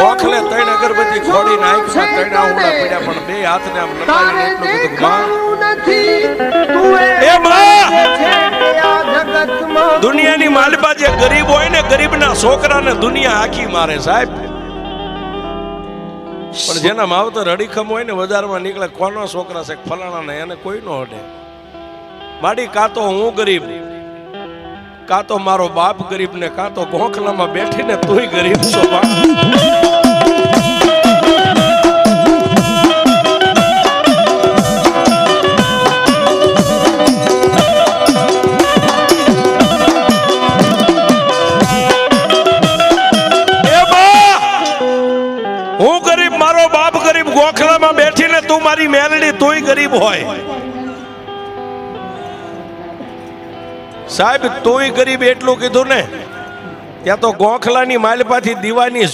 ગોખલે ત્રણ અગરબત્તી ખોડીને આંખમાં ત્રણ આંગળા પડ્યા પણ બે હાથને આમ લંબાવીને એટલું કીધું માં એ માં દુનિયાની માલપા જે ગરીબ હોય ને ગરીબના છોકરાને દુનિયા આખી મારે સાહેબ પણ જેના માવતર અડીખમ હોય ને બજારમાં નીકળે કોનો છોકરા છે ફલાણા ને એને કોઈ નો હડે માડી કાં તો હું ગરીબ કાં તો મારો બાપ ગરીબ ને કાં તો ગોખલામાં બેઠીને તુંય ગરીબ છો બાપ ગોખલામાં બેઠીને તું મારી મેલડી તુંય ગરીબ હોય સાહેબ તુંય ગરીબ એટલું કીધું ને ત્યાં તો ગોખલાની માલપાથી દીવાની